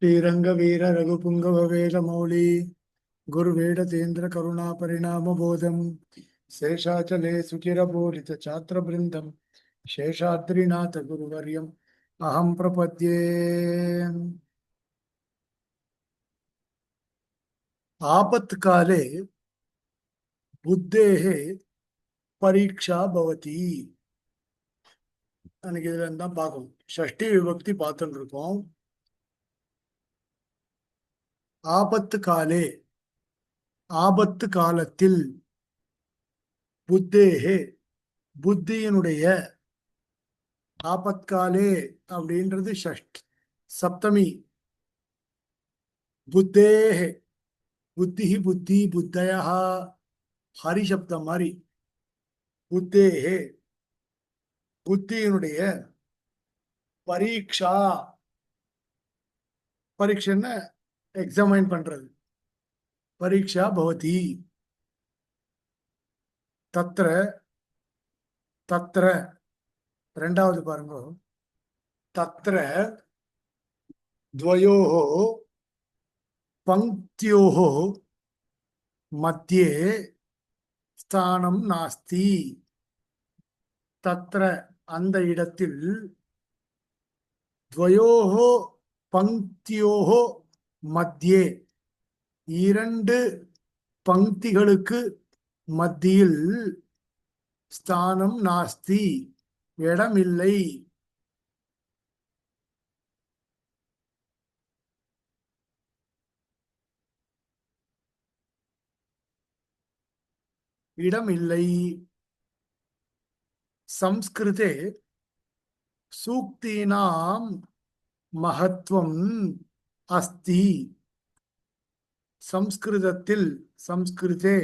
श्रीरंगवीर रघुपुंगवेलमौली गुरुवेडतेन्द्र करुणा परिणाम बोधम शेषाचले सुचिरपूरित छात्र बृंदम शेषाद्रिनाथ गुरुवर्यम अहम प्रपद्ये। आपत्काले बुद्धेः परीक्षा भवति. அன்னைக்கு இதுல தான் பார்க்கணும். ஷஷ்டி விபக்தி பார்த்துட்டு இருக்கோம். ஆபத்து காலே, ஆபத்து காலத்தில், புத்தேகே புத்தியினுடைய, ஆபத்காலே அப்படின்றது ஷஷ்ட் சப்தமி. புத்தேகே புத்தி புத்தி புத்தயா ஹரி சப்தம் மாதிரி. புத்தேகே புத்தியினுடைய பரீட்சா, பரீட்சைன்னு எக்ஸாமைன் பண்றது, பரீட்சா பவதி. தத்ர தத்ர ரெண்டாவது பாருங்க. தத்ர துவயோஹ பங்க்தியோஹ மத்தியே ஸ்தானம் நாஸ்தி. தத்ர அந்த இடத்தில், துவயோஹ பங்க்தியோஹ மத்தியே இரண்டு பங்கிகளுக்கு மத்தியில், ஸ்தானம் நாஸ்தி இடமில்லை. இடமில்லை. சம்ஸ்கிருதே சூக்தீனாம் மகத்துவம் அஸ்தி. சம்ஸ்கிருதத்தில், சம்ஸ்கிருதே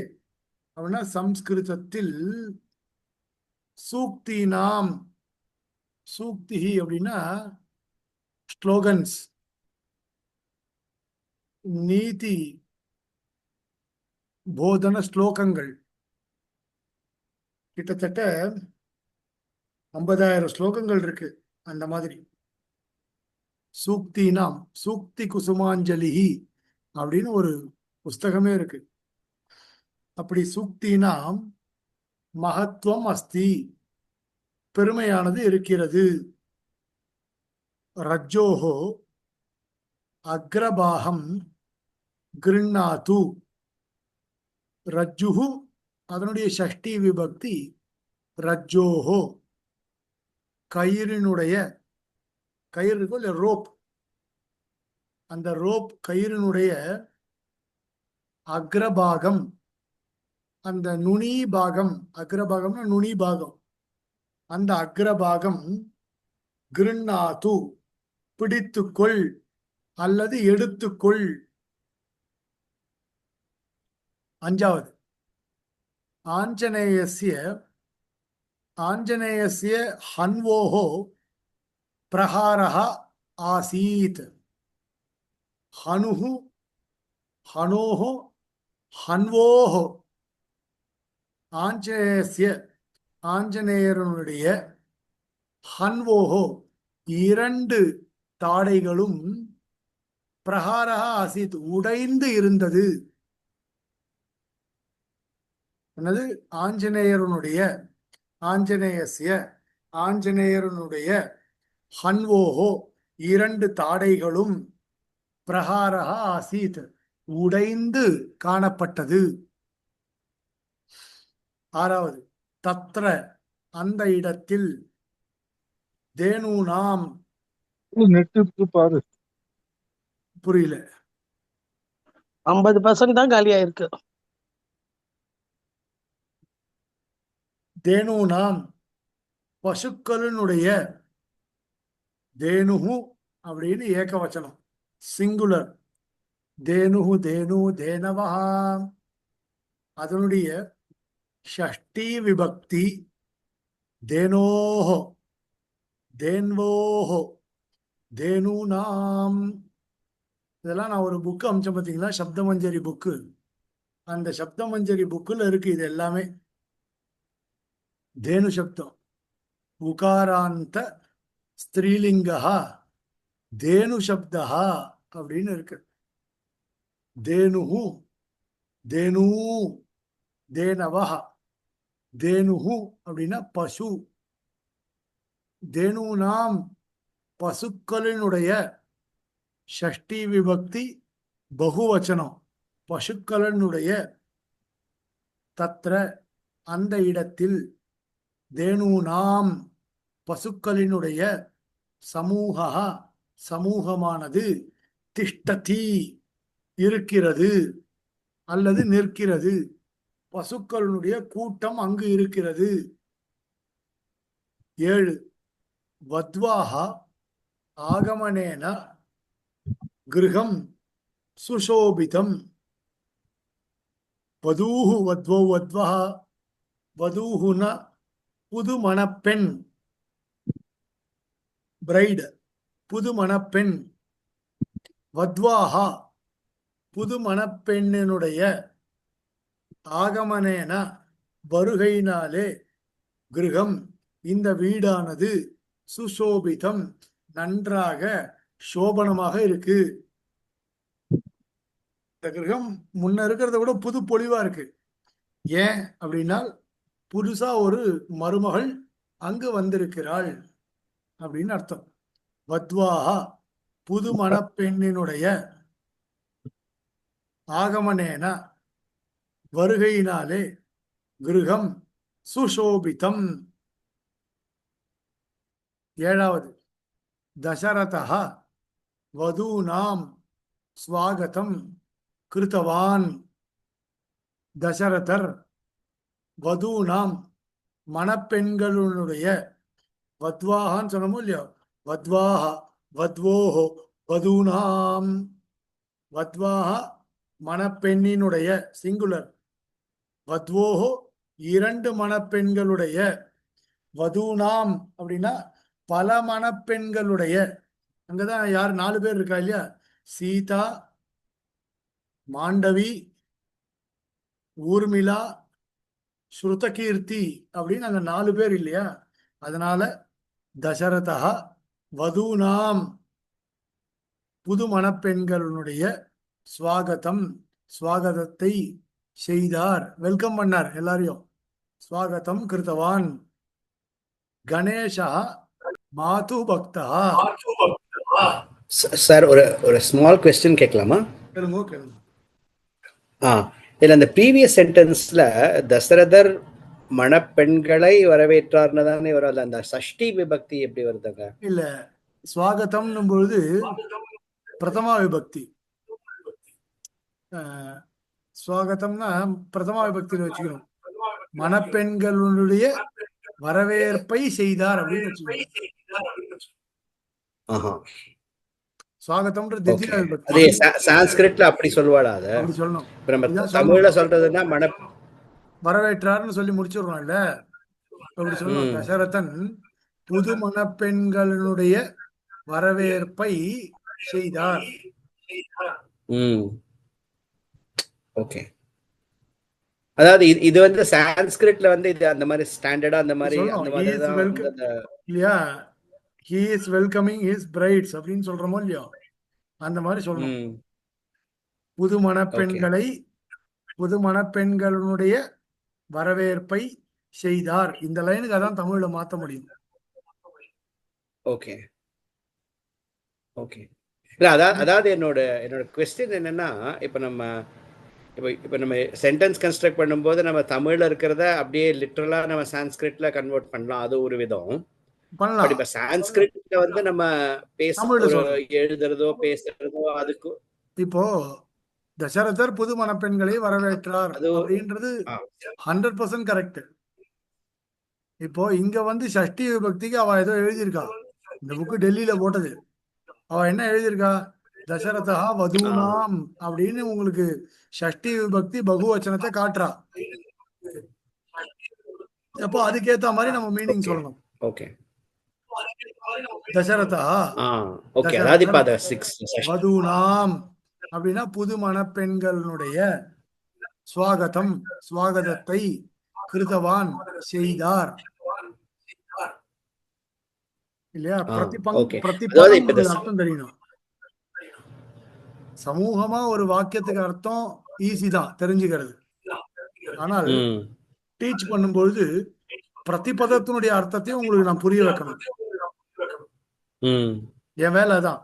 அப்படின்னா சம்ஸ்கிருதத்தில், சூக்தீனாம், சூக்தி அப்படின்னா ஸ்லோகன்ஸ், நீதி போதன ஸ்லோகங்கள். கிட்டத்தட்ட 50,000 ஸ்லோகங்கள் இருக்கு அந்த மாதிரி. சூக்தினாம், சூக்தி குசுமாஞ்சலி அப்படின்னு ஒரு புஸ்தகமே இருக்கு. அப்படி சூக்தினாம் மகத்துவம் அஸ்தி, பெருமையானது இருக்கிறது. ரஜ்ஜோஹோ அக்ரபாகம் கிருண்ணாது. ரஜ்ஜுஹு அதனுடைய ஷஷ்டி விபக்தி ரஜ்ஜோஹோ. கயிறினுடைய, கயிறு இருக்கோ இல்ல, ரோப், அந்த ரோப் கயிறினுடைய அக்ரபாகம், அந்த நுனி பாகம், அக்ரபாகம்னா நுனி பாகம், அந்த அக்ரபாகம் கிருண்ணாது பிடித்துக்கொள் அல்லது எடுத்துக்கொள். அஞ்சாவது, ஆஞ்சநேயஸ்ய, ஆஞ்சநேயஸ்ய ஹன்வோஹோ பிரஹாரஹ ஆசீத். ஹனுஹு ஹனோஹோ ஹன்வோஹோ. ஆஞ்சநேயஸ்ய ஆஞ்சநேயருடைய, ஹன்வோஹோ இரண்டு தாடைகளும், பிரஹாரஹ ஆசீத் உடைந்து இருந்தது. என்னது? ஆஞ்சநேயருடைய, ஆஞ்சநேயஸ்ய ஆஞ்சநேயருடைய, ஹன்வோஹோ இரண்டு தாடைகளும், பிரஹாரஹ ஆசீத் உடைந்து காணப்பட்டது. ஆறாவது, தத்ர அந்த இடத்தில், தேனூனாம், நெட் இருக்கு பாரு. புரியல. 50% தான் காலியா இருக்கு. தேனூனாம் பசுக்களினுடைய, தேனுஹு அப்படின்னு ஏகவச்சனம், சிங்குலர். தேனுஹு தேனு தேனவஹா, அதனுடைய ஷஷ்டி விபக்தி தேனோஹோ தேன்வோஹோ தேனூனாம். இதெல்லாம் நான் ஒரு புக்கு அமிச்சேன் பார்த்தீங்களா, சப்தமஞ்சரி புக்கு. அந்த சப்தமஞ்சரி புக்கில் இருக்கு இது எல்லாமே. தேனு சப்தம் உகாராந்த ஸ்திரீலிங்கா தேனு சப்தா அப்படின்னு இருக்கு. தேனுஹு, தேனூ, தேனவஹ. தேனுஹு அப்படின்னா பசு. தேனூனாம் பசுக்களினுடைய ஷஷ்டி விபக்தி பகுவச்சனம். பசுக்களினுடைய தத்ர அந்த இடத்தில், தேனூனாம் பசுக்களினுடைய சமூகா சமூகமானது திஷ்டதி இருக்கிறது அல்லது நிற்கிறது. பசுக்களுடைய கூட்டம் அங்கு இருக்கிறது. 7 வத்வாஹ ஆகமனேன கிருஹம் சுஷோபிதம். வதூஹு வத்வோ வத்வஹ. வதூஹுன புது மணப்பெண், பிரைட், புது மணப்பெண். வத்வாஹா புது மணப்பெண்ணினுடைய ஆகமனேன வருகையினாலே கிருஹம் இந்த வீடானது சுசோபிதம் நன்றாக சோபனமாக இருக்கு. இந்த கிரகம் முன்ன இருக்கிறத விட புது பொலிவா இருக்கு. ஏன் அப்படின்னா புதுசா ஒரு மருமகள் அங்கு வந்திருக்கிறாள் அப்படின்னு அர்த்தம். வத்வாஹா புது மணப்பெண்ணினுடைய ஆகமனேன வருகையினாலே கிருஹம் சுசோபிதம். 7வது தசரதः வதூனாம் ஸ்வாகதம் கிருத்தவான். தசரதர் வதூனாம் மணப்பெண்களுடைய, வத்வாஹான்னு சொன்னமோ இல்லையோ, வத்வாஹ வத்வோஹோ வதூனாம். வத்வாஹ மணப்பெண்ணினுடைய சிங்குலர், வத்வோஹோ 2 மணப்பெண்களுடைய, வதூனாம் அப்படின்னா பல மணப்பெண்களுடைய. அங்கதான் யார் 4 பேர் இருக்கா இல்லையா, சீதா, மாண்டவி, ஊர்மிளா, ஸ்ருதகீர்த்தி அப்படின்னு அங்க 4 பேர் இல்லையா. அதனால தசரதா வதூனாம் புது மணப்பெண்களுடைய ஸ்வாகதம் ஸ்வாகதத்தை செய்தார், வெல்கம் பண்ணார் எல்லாரையும். ஸ்வாகதம் கிருத்தவான். கணேஷா மாது பக்தா. சார் ஒரு ஸ்மால் கொஸ்டின் கேட்கலாமா? கேளுங்க. இல்ல அந்த ப்ரீவியஸ் சென்டென்ஸ்ல தசரதர் மணப்பெண்களை வரவேற்றார்னு தானே வரும். அந்த சஷ்டி விபக்தி எப்படி வருதுங்க? இல்ல, ஸ்வாகதம்னும் பொழுது பிரதமா விபக்தி. ஸ்வாகதம்னா பிரதமா விபக்தியில வச்சுக்கணும். மணப்பெண்களுடைய வரவேற்பை செய்தார் அப்படின்னு வச்சுக்கணும். ஸ்வாகதம்ன்ற திவ்யா விபக்தி. அதே சான்ஸ்கிரிட்ல அப்படி சொல்வாளா? அத அப்படி சொல்லணும். நம்ம தமிழ்ல சொல்றதுன்னா வரவேற்றார்னு சொல்லி முடிச்சிடுறோம் இல்ல, அப்படி சொல்லணும். தசரதன் புது மணப்பெண்களுடைய வரவேற்பை செய்தார். ஓகே. அதாவது இது வந்து சான்ஸ்கிரிட்ல வந்து இது அந்த மாதிரி ஸ்டாண்டர்டா அந்த மாதிரி இல்லையா, he is welcoming his brides அப்படின்னு சொல்றோமோ இல்லையோ, அந்த மாதிரி சொல்லணும். புது மணப்பெண்களை, புது மணப்பெண்களுடைய வரவேற்பை செய்தார். இந்த லைனுக்கு அதான் தமிழ்ல மாத்த முடியும். Okay okay. இல்ல அதாவது என்னோட क्वेश्चन என்னன்னா, இப்ப நம்ம சென்டென்ஸ் கன்ஸ்ட்ரக்ட் பண்ணும்போது நம்ம தமிழ்ல இருக்கிறத அப்படியே லிட்டரலா நம்ம சான்ஸ்கிரிட்ல கன்வெர்ட் பண்ணலாம், அது ஒரு விதம் பண்ணலாம். இப்ப சான்ஸ்கிரிட்ல வந்து நம்ம எழுதுறதோ பேசுறதோ அதுக்கு இப்போ தசரதர் புது மணப்பெண்களை வரவேற்றார் அப்படின்றது 100% கரெக்ட். இப்போ இங்க வந்து சஷ்டி விபக்திக்கு அவ ஏதோ எழுதியிருக்கா. இந்த புக்கு டெல்லியில போட்டது. அவ என்ன எழுதியிருக்கா, தசரதா வதூனாம் அப்படின்னு உங்களுக்கு ஷஷ்டி விபக்தி பகுவச்சனத்தை காட்டுறா. அப்போ அதுக்கேத்த மாதிரி நம்ம மீனிங் சொல்லணும். ஓகே. தசரதா வதூனாம் அப்படின்னா புது மணப்பெண்களுடைய ஸ்வாகதம் ஸ்வாகதத்தை கிருத்தவான் செய்தார் இல்லையா. பிரதிபங்கு அர்த்தம் தெரியணும். சமூகமா ஒரு வாக்கியத்துக்கு அர்த்தம் ஈஸி தான் தெரிஞ்சுக்கிறது. ஆனால் ம் டீச் பண்ணும்பொழுது பிரதிபதத்தினுடைய அர்த்தத்தையும் உங்களுக்கு நான் புரிய வைக்கணும். ம் என் வேலை தான்.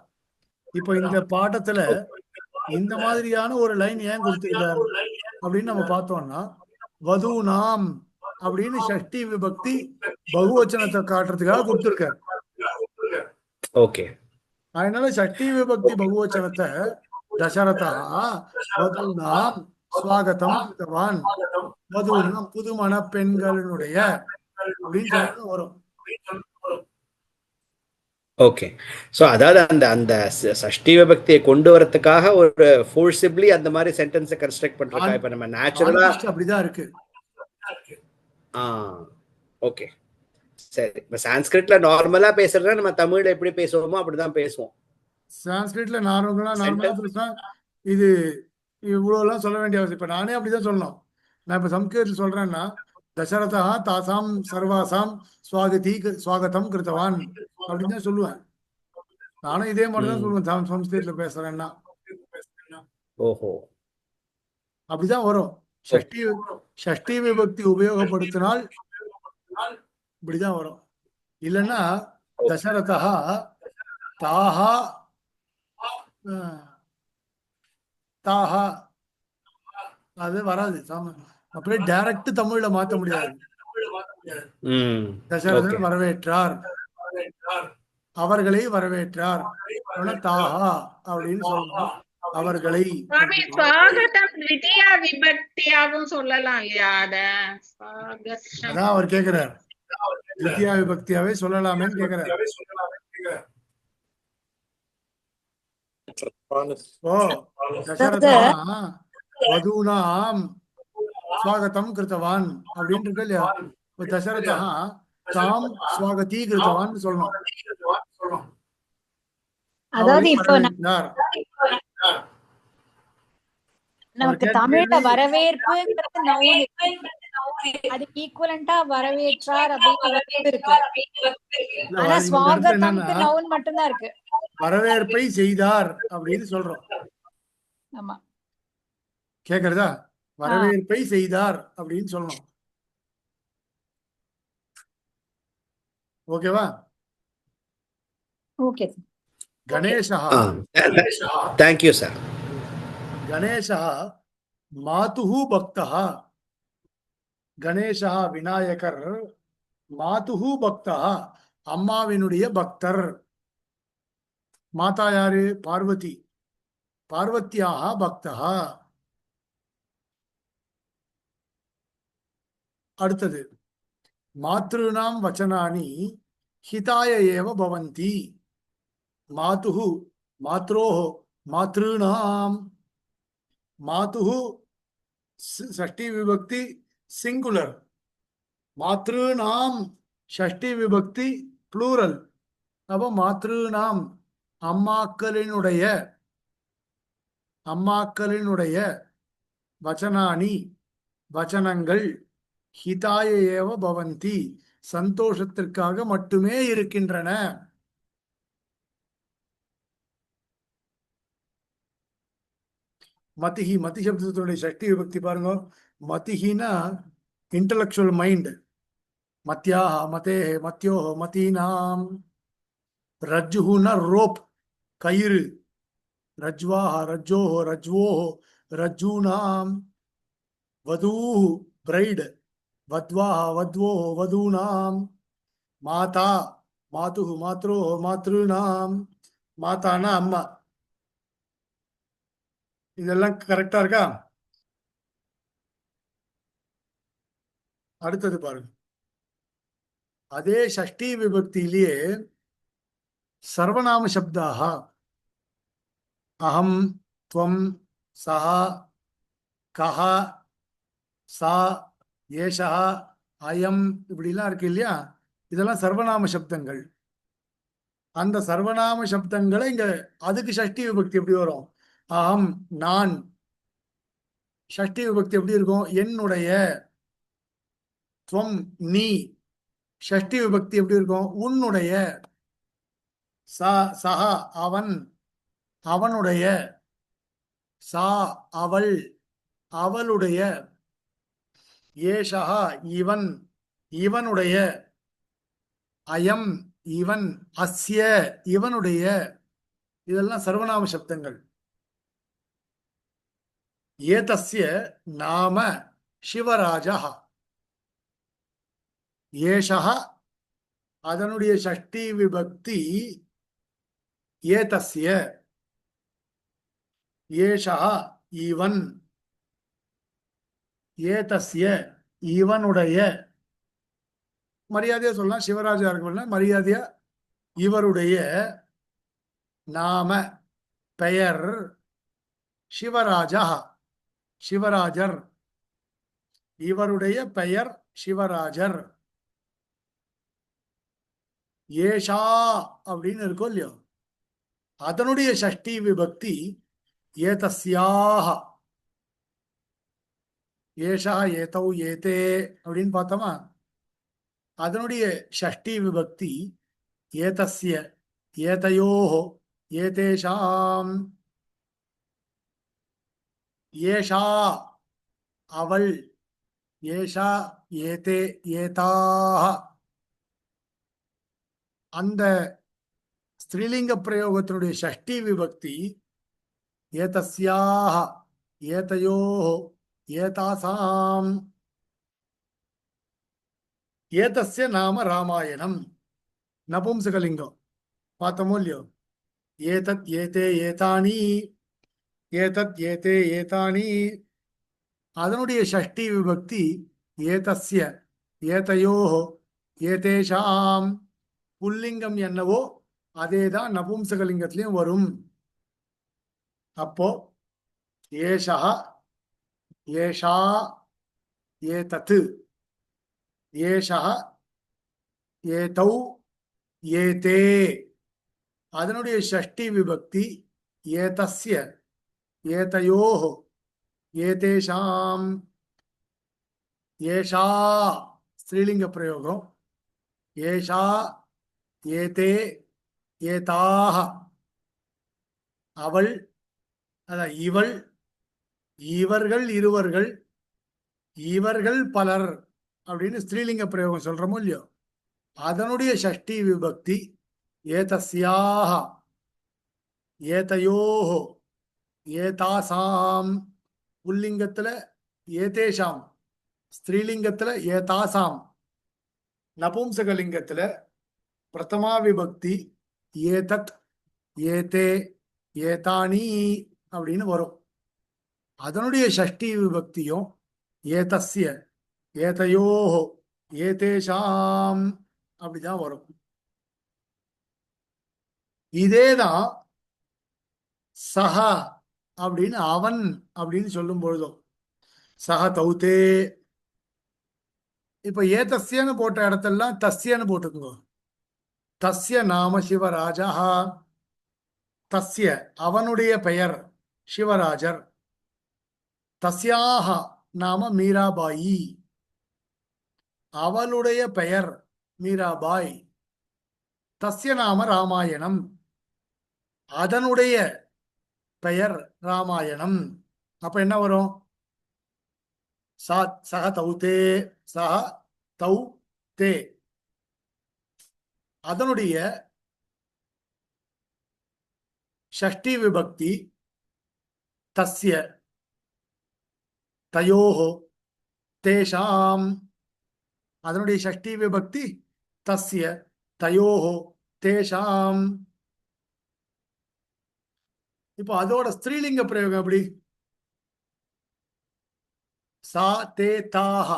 இப்போ இந்த பாடத்துல இந்த மாதிரியான ஒரு லைன் ஏன் கொடுத்திருக்காரு அப்படின்னு நம்ம பார்த்தோம்னா, வதூனாம் அப்படின்னு ஷஷ்டி விபக்தி பகுவச்சனத்தை காட்டுறதுக்காக கொடுத்திருக்காரு. ஓகே அதனால ஷஷ்டி விபக்தி பகுவச்சனத்தை தசரதா வதூனாம் ஸ்வாகதம் கிருத்தவான், வதூனாம் புதுமண பெண்களினுடைய அப்படின்னு சொன்னா வரும். ஓகே. ஸோ அதாவது அந்த அந்த சஷ்டி விபக்தியை கொண்டு வரதுக்காக ஒரு ஃபோர்சிபிளி அந்த மாதிரி சென்டென்ஸை கன்ஸ்ட்ரக்ட் பண்றதுக்கா இப்போ நம்ம நேச்சுரலா Context அப்படிதான் இருக்கு. ஆ ஓகே சரி. இப்போ சான்ஸ்கிரிட்ல நார்மலா பேசுறதா நம்ம தமிழ்ல எப்படி பேசுவோமோ அப்படிதான் பேசுவோம். சான்ஸ்கிரிட்ல நார்மலா பேசினா இது இவ்வளவு எல்லாம் சொல்ல வேண்டிய அவசியம். இப்ப நானே அப்படிதான் சொல்லணும். நான் இப்ப சம்ஸ்கிருதத்தில் சொல்றேன்னா, தசரதா தாசாம் சர்வாசாம் ஸ்வாகதம் கிருத்தவான் அப்படின்னு தான் சொல்லுவேன். நானும் இதே மாதிரி தான் சொல்லுவேன் சம்ஸ்கிருதத்துல பேசுறேன்னா. ஓஹோ அப்படிதான் வரும். ஷஷ்டி விபக்தி உபயோகப்படுத்தினால் இப்படிதான் வரும். இல்லைன்னா தசரதா தாஹா தாஹா அது வராது. அப்படியே டைரக்ட் தமிழ்ல மாத்த முடியாது. தசரதன் வரவேற்றார், அவர்களை வரவேற்றார், தாஹா அப்படின்னு சொல்லணும். அவர்களை ஸ்வாகதம் த்விதியா விபக்தியாவும் சொல்லலாம் இல்லையா? அதான் அவர் கேக்குறார், தித்தியா விபக்தியாவே சொல்லலாமேன்னு கேக்குறார். ஓ தசரதா வதூனாம் ஸ்வாகதம் கிருத்தவான் அப்படின்னு இருக்கு இல்லையா? தசரதா தாம் ஸ்வாகதி கிருத்தவான் சொல்லணும். அதாவது இப்போ நமக்கு தமிழ்ல வரவேற்புங்கிறது நவுன், அதுக்கு ஈக்குவலண்டா வரவேற்றார் அப்படின்னு இருக்கு. ஆனா ஸ்வாகதம்க்கு நவுன் மட்டும்தான் இருக்கு. வரவேற்பை செய்தார் அப்படின்னு சொல்றோம். ஆமா கேக்குறதா? வரவேற்பை செய்தார் அப்படின்னு சொல்லணும். ஓகேவா? Okay. Ganesha thank you sir. Ganesha மாதுஹு பக்தः. கணேசா விநாயகர், மாதுஹு பக்தः அம்மாவினுடைய பக்தர். மாதா யாரு? பார்வதி. பார்வத்தியாக பக்தः. அடுத்தது மாத்ருணாம் வச்சனானி ஹிதாய ஏவ பவந்தி. மாதுஹு மாத்ரோஹ மாத்ருணாம். மாதுஹு ஷஷ்டி விபக்தி சிங்குலர், மாத்ருணாம் ஷஷ்டி விபக்தி ப்ளூரல். அப்போ மாத்ருணாம் அம்மாக்களினுடைய வச்சனானி வச்சனங்கள் ஹிதாய ஏவ பவந்தி சந்தோஷத்திற்காக மட்டுமே இருக்கின்றன. மதிஹி, மதி சப்தத்தினுடைய சக்தி விபக்தி பாருங்க. மதிஹினா இன்டலெக்சுவல் மைண்ட். மத்யாக மதே மத்யோஹ மதீனாம். ரஜ்ஜுஹுனா ரோப், கயிறு. ரஜ்வாஹ ரஜ்ஜோஹ ரஜ்வோஹ ரஜ்ஜூனாம். வதூஹு பிரைட், வத்வாஹ வத்வோஹ வதூனாம். மாதா மாதுஹு மாத்ரோஹ மாத்ருணாம். மாதானா அம்மா. இதெல்லாம் கரெக்டா இருக்கா? அடுத்தது பாருங்க. அதே ஷஷ்டி விபக்தியிலேயே சர்வநாம சப்தாக அகம், துவம், சஹ, கஹ, சா, ஏஷா, அயம் இப்படிலாம் இருக்கு இல்லையா? இதெல்லாம் சர்வநாம சப்தங்கள். அந்த சர்வநாம சப்தங்களை இங்க அதுக்கு ஷஷ்டி விபக்தி எப்படி வரும்? அகம் நான். ஷஷ்டி விபக்தி எப்படி இருக்கும்? என்னுடைய. துவம் நீ. ஷஷ்டி விபக்தி எப்படி இருக்கும்? உன்னுடைய. சஹ அவன் அவனுடைய. சா அவள், அவளுடைய, ஏஷா இவன், இவனுடைய, அயம் இவன், அஸ்ய இவனுடைய, இதெல்லாம் சர்வநாம சப்தங்கள். ஏதஸ்ய நாம சிவராஜா, ஏஷா அதனுடைய ஷஷ்டி விபக்தி, ஏதஸ்ய ஏஷா இவன், ஏதஸ்ய இவனுடைய, மரியாதையா சொல்லலாம், சிவராஜா இருக்க மரியாதையா இவருடைய, நாம பெயர், சிவராஜா சிவராஜர், இவருடைய பெயர் சிவராஜர். ஏஷா அப்படின்னு இருக்கும் இல்லையோ, அதனுடைய ஷஷ்டி விபக்தி ஏதஸ்யாக, ஏஷா ஏதௌ ஏதே அப்படின்னு பார்த்தோமா, அதனுடைய ஷஷ்டி விபக்தி ஏதஸ்ய ஏதயோஹோ ஏதேஷாம். ஏஷா அவள், ஏஷா ஏதே ஏதாக, அந்த ஸ்திரீலிங்க பிரயோகத்தினுடைய ஷஷ்டி விபக்தி ஏதஸ்யாக ஏதயோஹோ ஏதாசாம். ஏதஸ்ய நாம ராமாயணம், நபும்சகலிங்கம் பார்த்தோமோ இல்லையோ, ஏதத் ஏதே ஏதானி, ஏதத் ஏதே ஏதானி, அதனுடைய ஷஷ்டி விபக்தி ஏதஸ்ய ஏதயோஹோ ஏதேஷாம். புல்லிங்கம் என்னவோ அதேதான் நபும்சகலிங்கத்திலையும் வரும். அப்போ ஏஷா ஏஷா ஏதத் ஏஷா ஏதௌ ஏதே, அதனுடைய ஷஷ்டி விபக்தி ஏதஸ்ய ஏதயோஹோ ஏதேஷாம். ஏஷா ஸ்திரீலிங்க பிரயோகம், ஏஷா ஏதே ஏதாக, அவள் அதான் இவள், இவர்கள் இருவர்கள், இவர்கள் பலர் அப்படின்னு ஸ்திரீலிங்க பிரயோகம் சொல்றோமோ இல்லையோ, அதனுடைய ஷஷ்டி விபக்தி ஏதஸ்யாக ஏதயோஹோ ஏதாசாம். புல்லிங்கத்துல ஏதேஷாம், ஸ்திரீலிங்கத்துல ஏதாசாம், நபும்சகலிங்கத்துல பிரதமா விபக்தி ஏதத் ஏதே ஏதானி அப்படின்னு வரும். அதனுடைய ஷஷ்டி விபக்தியும் ஏதஸ்ய ஏதயோஹோ ஏதேஷாம் அப்படிதான் வரும். இதேதான் சஹ அப்படின்னு அவன் அப்படின்னு சொல்லும் பொழுதும், சஹ தௌதே, இப்ப ஏதஸ்யன்னு போட்ட இடத்தெல்லாம் தஸ்யன்னு போட்டுக்குங்க. தஸ்ய நாம சிவராஜா, தஸ்ய அவனுடைய பெயர் சிவராஜர், தஸ்யாக நாம மீராபாயி, அவளுடைய பெயர் மீராபாய், தஸ்ய நாம ராமாயணம், அதனுடைய பெயர் ராமாயணம். அப்ப என்ன வரும்? சஹ தௌதே, சஹ தௌ தே, அதனுடைய ஷஷ்டி விபக்தி தஸ்ய தயோஹோ தேஷாம், அதனுடைய ஷஷ்டி விபக்தி தஸ்ய தயோஹோ தேஷாம். இப்போ அதோட ஸ்திரீலிங்க பிரயோகம் எப்படி? சா தே தாஹ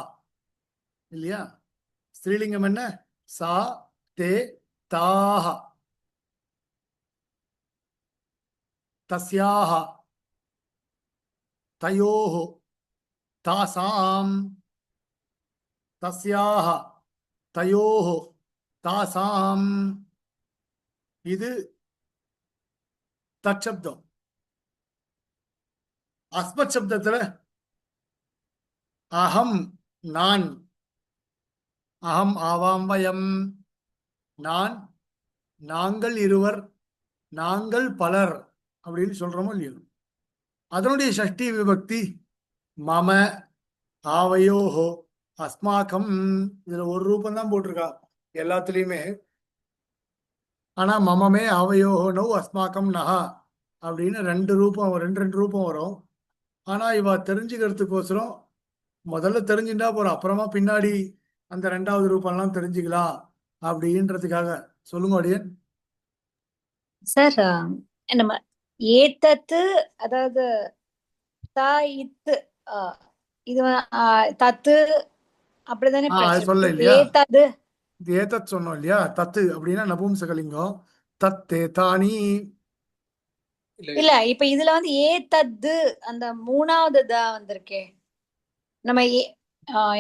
இல்லையா? ஸ்திரீலிங்கம் என்ன? சா தே தாஹ, தஸ்யாக தயோஹோ தாசாம், தஸ்யாக தயோஹோ தாசாம். இது தற்சப்தம். அஸ்மத் சப்தத்துல அகம் நான், அகம் ஆவாம் வயம் நான், நாங்கள் இருவர், நாங்கள் பலர் அப்படின்னு சொல்றோமோ இல்லையோ, அதனுடைய ஷஷ்டி விபக்தி மம ஆவயோஹோ அஸ்மாக்கம். இதுல ஒரு ரூபம் தான் போட்டிருக்கா எல்லாத்துலயுமே. ஆனா மமமே ஆவயோஹோ நோ அஸ்மாக்கம் நஹா அப்படின்னு ரெண்டு ரூபம், ரெண்டு ரூபம் வரும். ஆனா இவ தெரிஞ்சுக்கிறதுக்கோசரம் முதல்ல தெரிஞ்சுட்டா போறோம், அப்புறமா பின்னாடி அந்த ரெண்டாவது ரூபம்லாம் தெரிஞ்சுக்கலாம் அப்படின்றதுக்காக. சொல்லுங்க அடியன். சார் நம்ம ஏத்தத்து, அதாவது தா இத்து, இது தத்து அப்படிதானே அது சொல்ல படிச்சிருக்கோம். இல்லையா, ஏத்தது இது ஏதத் சொன்னோம் இல்லையா. தத்து அப்படின்னா நபும்சகலிங்கம். தத்தே தானி. இல்ல, இப்ப இதுல வந்து ஏத்தது அந்த மூணாவது தா வந்திருக்கே. நம்ம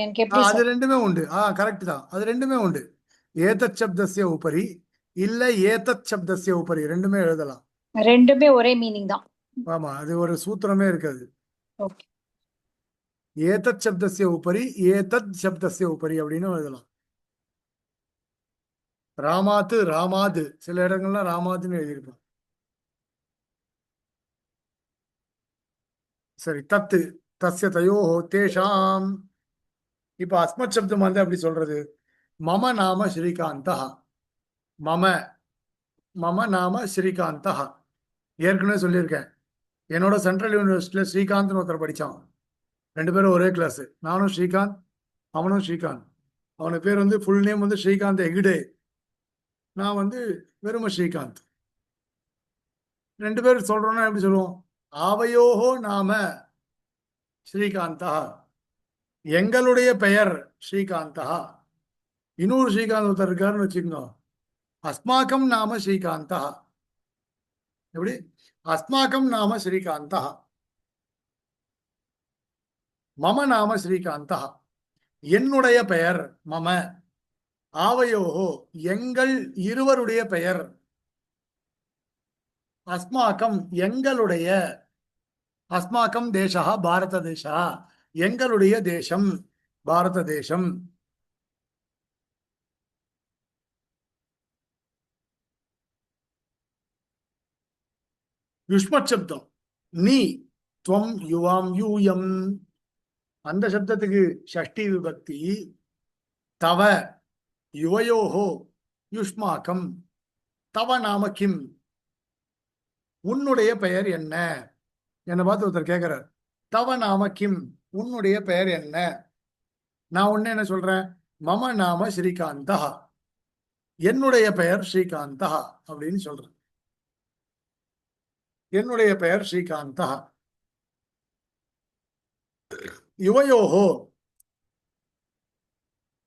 எனக்கு எப்படி அது சார்? ரெண்டுமே உண்டு. கரெக்ட் தான், அது ரெண்டுமே உண்டு. ஏதத் சப்தஸ்ய உபரி இல்ல ஏதத் சப்தஸ்ய உபரி ரெண்டுமே எழுதலாம். ரெண்டுமே ஒரே மீனிங் தான். ஆமா, அது ஒரு சூத்திரமே இருக்காது. ஓகே. ஏதத் சப்தஸ்ய உபரி ஏதத் சப்தஸ்ய உபரி அப்படின்னு எழுதலாம். ராமாத்து ராமாது, சில இடங்கள்ல ராமாதுன்னு எழுதியிருப்பான். சரி, தத்து தஸ்ய தயோஹோ தேஷாம். இப்ப அஸ்மத் சப்தம் வந்து அப்படி சொல்றது. மம நாம ஸ்ரீகாந்தா. மம மம நாம ஸ்ரீகாந்தா. ஏற்கனவே சொல்லியிருக்கேன், என்னோட சென்ட்ரல் யூனிவர்சிட்டியில ஸ்ரீகாந்த்னு ஒருத்தர் படிச்சான். ரெண்டு பேரும் ஒரே கிளாஸ். நானும் ஸ்ரீகாந்த், அவனும் ஸ்ரீகாந்த். அவனுக்கு பேர் வந்து ஃபுல் நேம் வந்து ஸ்ரீகாந்த் ஹெக்டே. நான் வந்து வெறும ஸ்ரீகாந்த். ரெண்டு பேரும் சொல்றோம்னா எப்படி சொல்லுவோம்? ஆவையோஹோ நாம ஸ்ரீகாந்தா. எங்களுடைய பெயர் ஸ்ரீகாந்தா. இன்னொரு ஸ்ரீகாந்த் ஒருத்தர் இருக்காருன்னு வச்சுக்கோங்க. அஸ்மாக்கம் நாம ஸ்ரீகாந்தா. எப்படி? அஸ்மாக்கம் நாம ஸ்ரீகாந்தா. மம நாம ஸ்ரீகாந்தா. என்னுடைய பெயர் மம. ஆவையோஹோ எங்கள் இருவருடைய பெயர். அஸ்மாக்கம் எங்களுடைய. அஸ்மாக்கம் தேசா பாரத தேசா எங்களுடைய தேசம் பாரத தேசம். யுஷ்மத் சப்தம் நீ, துவம் யுவாம் யூயம். அந்த சப்தத்துக்கு ஷஷ்டி விபக்தி தவ. யுவயோஹோ யுஷ்மாக்கம். தவ நாம கிம். உன்னுடைய பெயர் என்ன? என்னை பார்த்து ஒருத்தர் கேட்கிறார், தவ நாம கிம், உன்னுடைய பெயர் என்ன? நான் உடனே என்ன சொல்றேன்? மம நாம ஸ்ரீகாந்தா. என்னுடைய பெயர் ஸ்ரீகாந்தா அப்படின்னு சொல்றேன். என்னுடைய பெயர் ஸ்ரீகாந்தா. யுவயோஹோ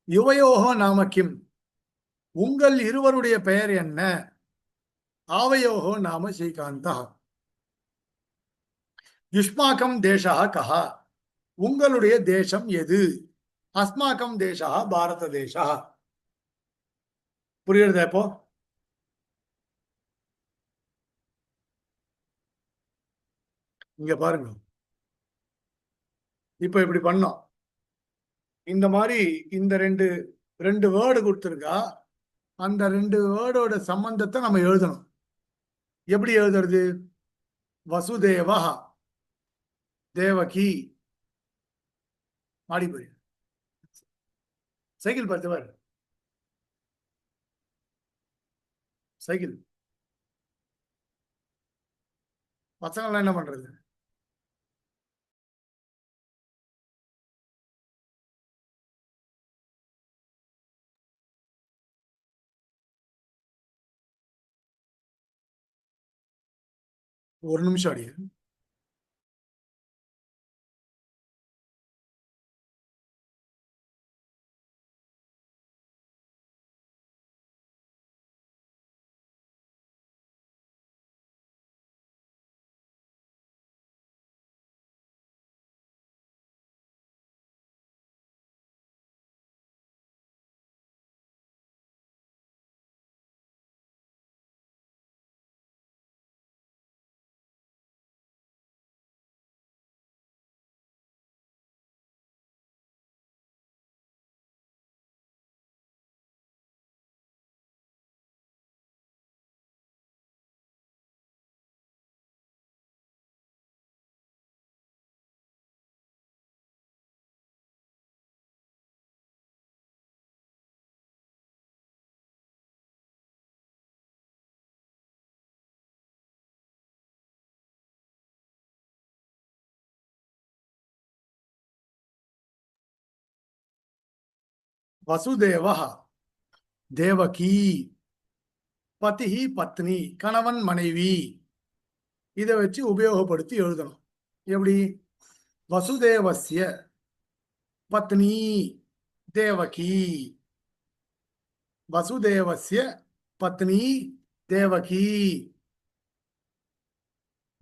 யுவயோஹோ நாம கிம், உங்கள் இருவருடைய பெயர் என்ன? ஆவையோஹோ நாம ஸ்ரீகாந்தா. யுஷ்மாக்கம் தேசா கஹா, உங்களுடைய தேசம் எது? அஸ்மாக்கம் தேசா பாரத தேசா. புரியுறதா இப்போ? இங்க பாருங்க, இப்ப இப்படி பண்ணோம். இந்த மாதிரி இந்த ரெண்டு ரெண்டு வேர்டு கொடுத்துருக்கா. அந்த ரெண்டு வேர்டோட சம்பந்தத்தை நம்ம எழுதணும். எப்படி எழுதுறது? வசுதேவா தேவகி. மாடி போய் சைக்கிள் பார்த்தவர் சைக்கிள். பசங்கள்லாம் என்ன பண்றது? ஒரு நிமிஷம் அடியே. வசுதேவः தேவகி பதிஹி பத்னி கணவன் மனைவி இதை வச்சு உபயோகப்படுத்தி எழுதணும். எப்படி? வசுதேவஸ்ய பத்னி தேவகி, வசுதேவஸ்ய பத்னி தேவகி,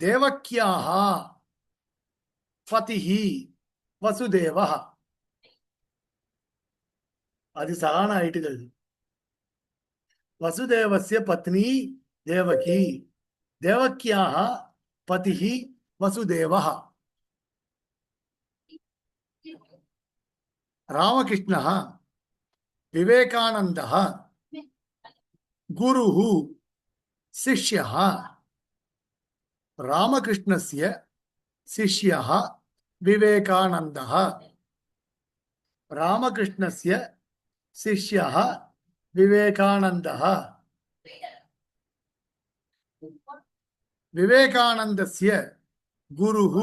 தேவக்யாः பதிஹி வசுதேவः. அதிசான ஐட்டுகள். வசுதேவஸ்ய பத்னி தேவகி, தேவக்யாः பதிஹி வசுதேவः. ராமகிருஷ்ணः விவேகானந்தः குருः சிஷ்யः. ராமகிருஷ்ணஸ்ய சிஷ்யः விவேகானந்தः. ராமகிருஷ்ணஸ்ய சிஷ்யः விவேகானந்தः. விவேகானந்தஸ்ய குருः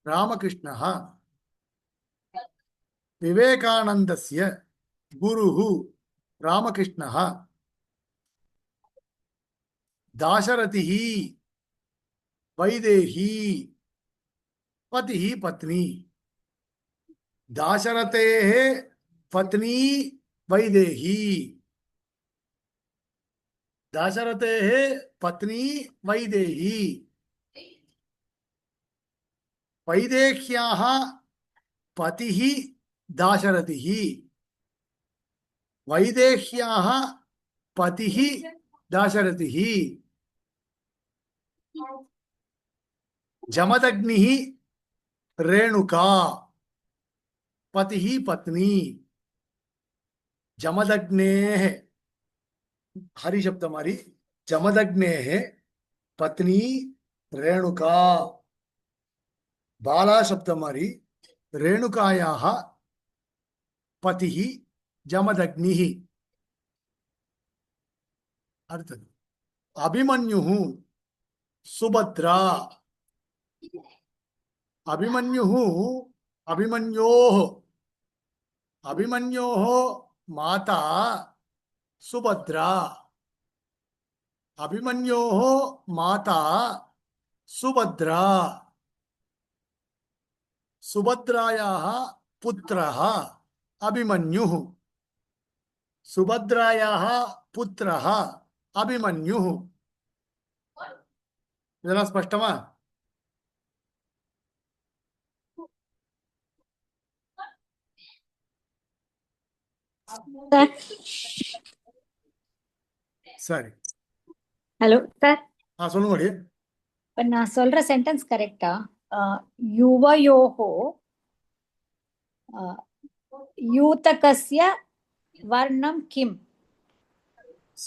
ராமகிருஷ்ணः. விவேகானந்தஸ்ய குருः ராமகிருஷ்ணः. தாசரதிः வைதேகி பதிஹி பத்னி. दाशरथेः पत्नी वैदेही, दाशरथेः पत्नी वैदेही, वैदेह्याः पतिः दाशरथिः, वैदेह्याः पतिः दाशरथिः. जमदग्निः रेणुका पतिः पत्नी. जमदग्नेः हरि शब्द मारी, जमदग्नेः पत्नी रेणुका. बाला शब्द मारी, रेणुकायाः पतिः जमदग्निः. अर्थात् अभिमन्युः सुभद्रा. अभिमन्युः अभिमन्योः, अभिमन्योः माता सुभद्रा. अभिमन्योः माता सुभद्रा. सुभद्रायाः पुत्रः अभिमन्युः. सुभद्रायाः पुत्रः अभिमन्युः. ಇದೆಲ್ಲ ಸ್ಪಷ್ಟವಾ? சரி. ஹலோ சார், சொல்லுங்க முடியும். இப்ப நான் சொல்ற சென்டென்ஸ் கரெக்டா? யுவயோஹோ யூதகஸ்ய வர்ணம் கிம்?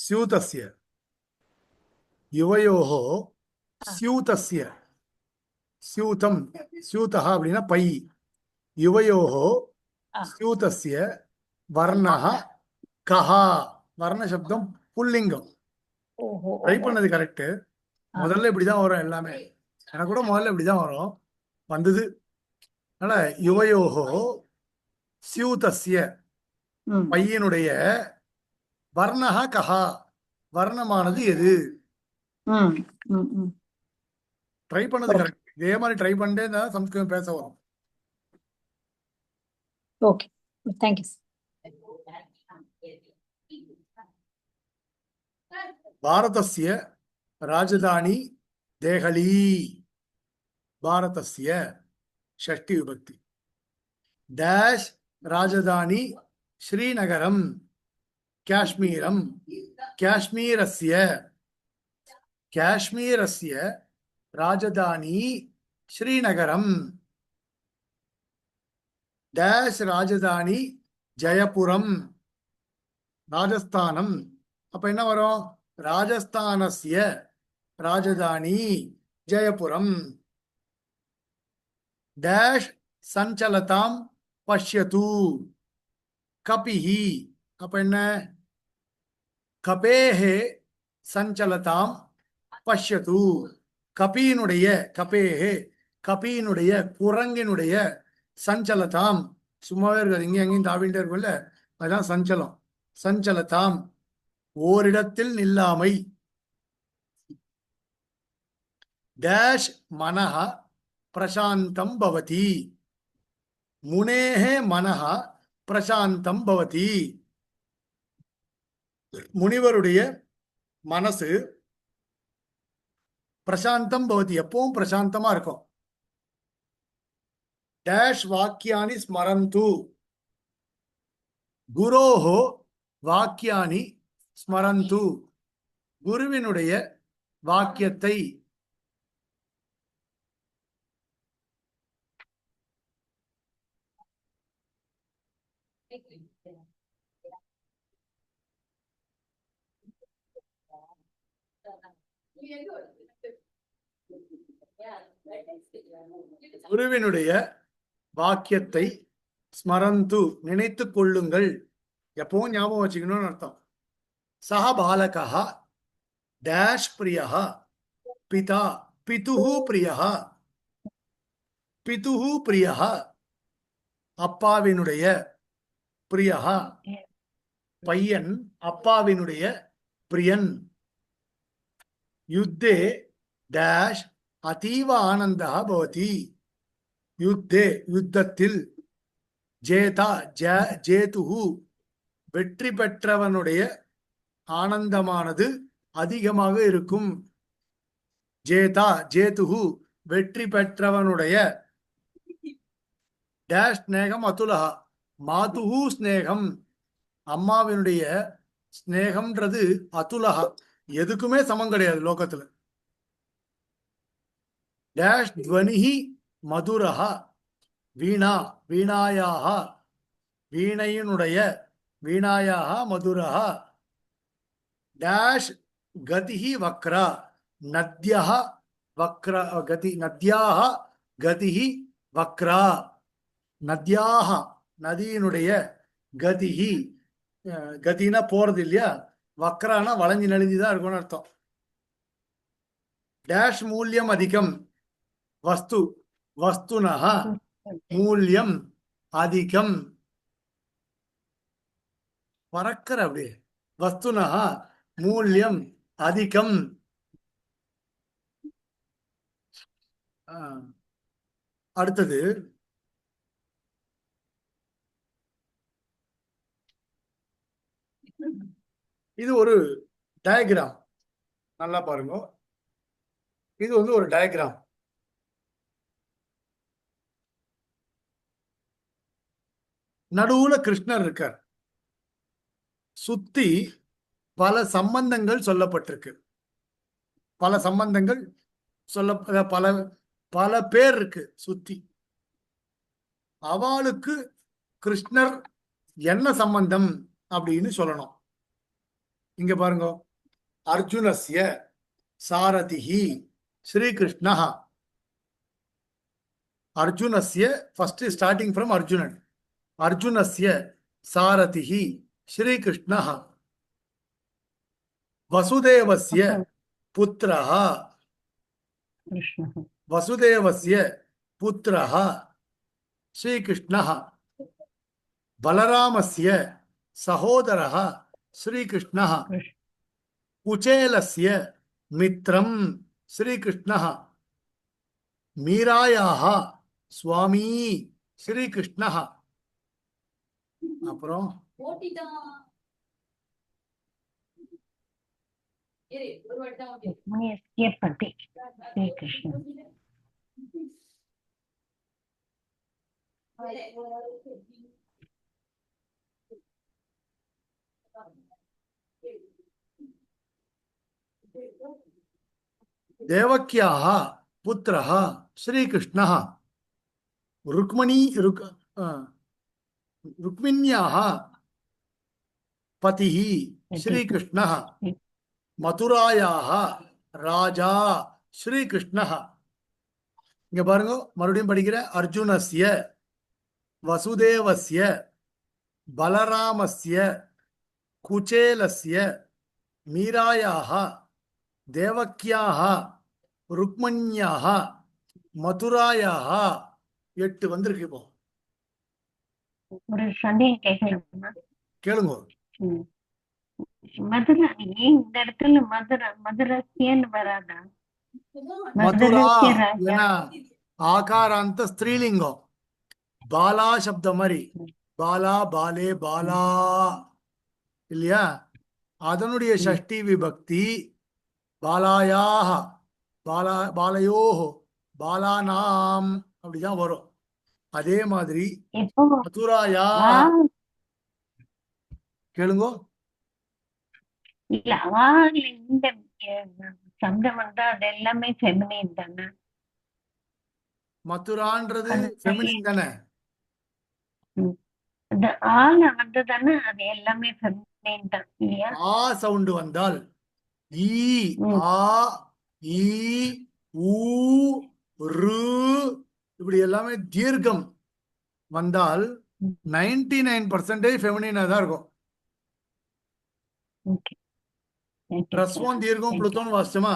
ஸ்யூதஸ்ய. யுவயோஹ ஸ்யூதஸ்ய. ஸ்யூதம், ஸ்யூதஹ அப்படின்னா பை. யுவயோஹ ஸ்யூதஸ்ய வர்ணஹ கஹா. வர்ண சப்தம் புல்லிங்கம். ட்ரை பண்ணது கரெக்ட். முதல்ல இப்படிதான் வரும் எல்லாமே. எனக்கு கூட முதல்ல இப்படிதான் வரும், வந்தது. அதனால யுவயோஹோ ஸ்யூதஸ்ய பையனுடைய வர்ணஹ கஹா, வர்ணமானது எது? ட்ரை பண்ணது கரெக்ட். இதே மாதிரி ட்ரை பண்ணிட்டே இருந்தா சம்ஸ்கிருதம் பேச வரும். Okay, thank you. பாரதஸ்ய ராஜதானி தேஹலி. பாரதஸ்ய ஷஷ்டி விபக்தி. டேஷ் ராஜதானி ஸ்ரீநகரம் காஷ்மீரம். காஷ்மீரஸ்ய, காஷ்மீரஸ்ய ராஜதானி ஸ்ரீநகரம். டேஷ் ராஜதானி ஜெயபுரம் ராஜஸ்தானம். அப்ப என்ன வரும்? ராஜஸ்தானஸ்ய ராஜதானி ஜெயபுரம். டேஷ் சஞ்சலதாம் பஷ்யது கபிஹி. அப்ப என்ன? கபேஹே சஞ்சலதாம் பஷ்யது. கபியினுடைய, கபேஹே கபியினுடைய, குரங்கினுடைய, சஞ்சலதாம் சும்மாவே இருக்காது, இங்கே எங்கேயும் தாவிட்டே இருக்கும்ல, அதுதான் சஞ்சலம். சஞ்சலதாம், ஓரிடத்தில் நில்லாமை. டேஷ் மனஹ பிரசாந்தம் பவதி, முனேஹே மனஹ பிரசாந்தம் பவதி. முனிவருடைய மனசு பிரசாந்தம் பவதி, எப்பவும் பிரசாந்தமா இருக்கும். டேஷ் வாக்கியானி ஸ்மரந்து, குரோஹோ வாக்கியானி ஸ்மரந்து, குருவினுடைய வாக்கியத்தை. குருவினுடைய வாக்கியத்தை ஸ்மரந்து, நினைத்துக் கொள்ளுங்கள், எப்பவும் ஞாபகம் வச்சுக்கணும்னு அர்த்தம். சஹ பாலகா டேஷ் பிரியா பிதா பிதுஹு பிரியா, பிதுஹு பிரியா அப்பாவினுடைய, பிரியா பையன் அப்பாவினுடைய பிரியன். யுத்தே டேஷ் அதீவ ஆனந்தா பவதி, யுத்தே யுத்தத்தில், ஜேதா ஜேதுஹு வெற்றி பெற்றவனுடைய ஆனந்தமானது அதிகமாக இருக்கும். ஜேதா ஜேதுஹு வெற்றி பெற்றவனுடைய. டேஷ் ஸ்நேகம் அதுலஹா மாதுஹு ஸ்நேகம், அம்மாவினுடைய ஸ்நேகம்ன்றது அதுலஹா, எதுக்குமே சமம் கிடையாது லோகத்துல. டேஷ் துவனிஹி மதுரஹா வீணா வீணாயாக, வீணையினுடைய வீணாயாக மதுரஹா. டேஷ் கதிஹி வக்ரா நத்யஹ வக்ர கதி, நத்யாக கதிஹி வக்ரா, நத்யாக நதியினுடைய, கதிஹி கதினா போறது இல்லையா, வக்ரானா வளைஞ்சு நெளிஞ்சுதான் இருக்கும்னு அர்த்தம். டேஷ் மூல்யம் அதிகம் வஸ்து, வஸ்துனஹ மூல்யம் அதிகம், பறக்கிற அப்படியே. வஸ்துனஹ மூல்யம் அதிகம். அடுத்தது இது ஒரு டயக்ராம், நல்லா பாருங்க. இது வந்து ஒரு டயக்ராம். நடுவுல கிருஷ்ணர் இருக்கார். சுத்தி பல சம்பந்தங்கள் சொல்லப்பட்டிருக்கு. பல சம்பந்தங்கள் சொல்ல, பல பல பேர் இருக்கு சுத்தி. அவளுக்கு கிருஷ்ணர் என்ன சம்பந்தம் அப்படின்னு சொல்லணும். இங்க பாருங்க, அர்ஜுனஸ்ய சாரதிஹி ஸ்ரீகிருஷ்ணா. அர்ஜுனஸ்ய ஃபர்ஸ்ட் ஸ்டார்டிங் ஃப்ரம் அர்ஜுனன். அர்ஜுனஸ்ய சாரதிஹி ஸ்ரீகிருஷ்ணா. வசுதேவஸ்ய புத்திரः, வசுதேவஸ்ய புத்திரः ஸ்ரீகிருஷ்ணः. பலராமஸ்ய சகோதரः ஸ்ரீகிருஷ்ணः. குச்சேலஸ்ய மித்ரம் ஸ்ரீகிருஷ்ணः. மீராயாः சுவாமி ஸ்ரீகிருஷ்ணः. அப்புறம் தேவக்கியாः புத்திரः ஸ்ரீகிருஷ்ணः. ருக்மிண்யாः பதிः ஸ்ரீகிருஷ்ணः. மதுராயாः ராஜா ஸ்ரீகிருஷ்ணः. இங்க பாருங்க, மறுபடியும் படிக்கிற. அர்ஜுனஸ்ய, வசுதேவஸ்ய, பலராமஸ்ய, குச்சேலஸ்ய, மீராயாः, தேவக்கியாः, ருக்மண்யாः, மதுராயாः. 8 வந்திருக்கு. இப்போ ஒரு சந்தேகம் கேட்கலாமா? கேளுங்க. ம். மதுரை ஏன் இந்த இடத்துல மதுரஸ்யன்னு வராதா? மதுரா மதுரஸ்ய ராஜா. ஏன்னா ஆகாராந்த ஸ்திரீலிங்கம். பாலா சப்தம் மாதிரி பாலா பாலே பாலா இல்லையா? அதனுடைய ஷஷ்டி விபக்தி பாலாயாக பாலயோஹோ பாலானாம் அப்படிதான் வரும். அதே மாதிரி இப்போ மதுராயா கேளுங்க. இல்ல ஆல இந்த சப்தம் வந்தா அது எல்லாமே ஃபெமினின் தானே? மதுரான்றது ஃபெமினின் தானே? அந்த ஆல வந்ததானே அது எல்லாமே ஃபெமினின் தான் இல்லையா? ஆ சவுண்ட் வந்தால் ஈ ஆ ஈ ஊ ரு இப்படி எல்லாமே தீர்க்கம் வந்தால் 99% ஃபெமினினா தான் இருக்கும். ஓகே. ஹ்ரஸ்வம் தீர்க்கம் புளுத்தோன்னு வாசிச்சோமா?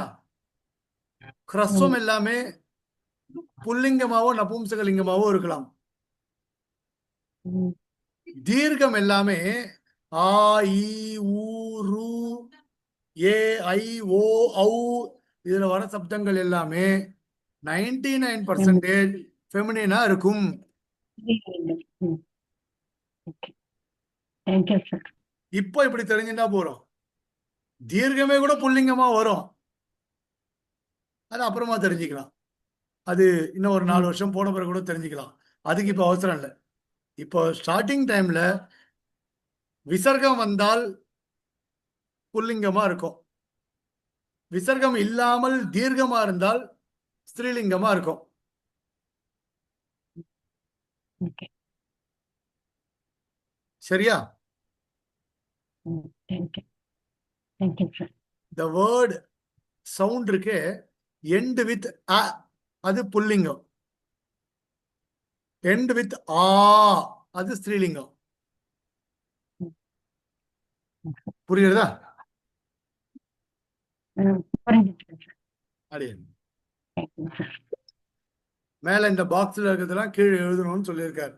ஹ்ரஸ்வம் எல்லாமே புல்லிங்கமாவோ நபும்சகலிங்கமாவோ இருக்கலாம். தீர்க்கம் எல்லாமே ஆ இ ஊ ரு ஏ ஐ ஓ ஔ இதுல வர சப்தங்கள் எல்லாமே 99% ஃபெமினினா இருக்கும். Thank you sir. இப்போ இப்படி தெரிஞ்சுட்டா போறோம். தீர்க்கமே கூட புல்லிங்கமா வரும், அது அப்புறமா தெரிஞ்சுக்கலாம். அது இன்னும் ஒரு 4 வருஷம் போன பிறகு கூட தெரிஞ்சுக்கலாம். அதுக்கு இப்போ அவசரம் இல்லை. இப்போ ஸ்டார்டிங் டைம்ல விசர்க்கம் வந்தால் புல்லிங்கமா இருக்கும், விசர்க்கம் இல்லாமல் தீர்க்கமா இருந்தால் ஸ்திரீலிங்கமா இருக்கும். ஓகே. சரியா? Thank you. Thank you sir. the word sound இருக்கு end with a அது புல்லிங்கம், end with ஆ அது ஸ்திரீலிங்கம். புரியுறதா? புரிஞ்சுட்டு சார். அப்படியே தேங்க்யூ சார். மேல இந்த பாக்ஸ்ல இருக்கிறதெல்லாம் கீழே எழுதணும்னு சொல்லியிருக்காரு.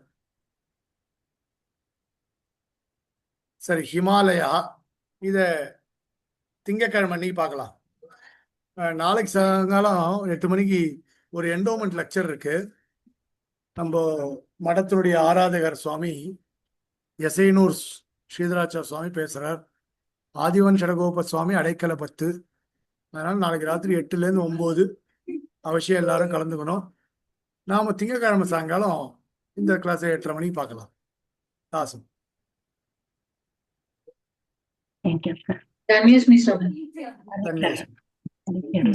சரி, ஹிமாலயா இத திங்கக்கிழமை அன்னைக்கு பார்க்கலாம். நாளைக்கு சாயங்காலம் 8 மணிக்கு ஒரு என்டோமெண்ட் லெக்சர் இருக்கு. நம்ம மடத்தினுடைய ஆராதகர் சுவாமி எசைனூர் ஸ்ரீதராச்சார சுவாமி பேசுறார். ஆதிவன் ஷடகோப சுவாமி அடைக்கல 10. அதனால நாளைக்கு ராத்திரி 8லேருந்து 9 அவசியம் எல்லாரும் கலந்துக்கணும். நாம திங்கக்கிழமை சாயங்காலம் இந்த கிளாஸை 8:30 மணிக்கு பார்க்கலாம். தாசம். Thank you sir. Dhanyesh Mishra. தன்யவாதம். தேங்க்யூ.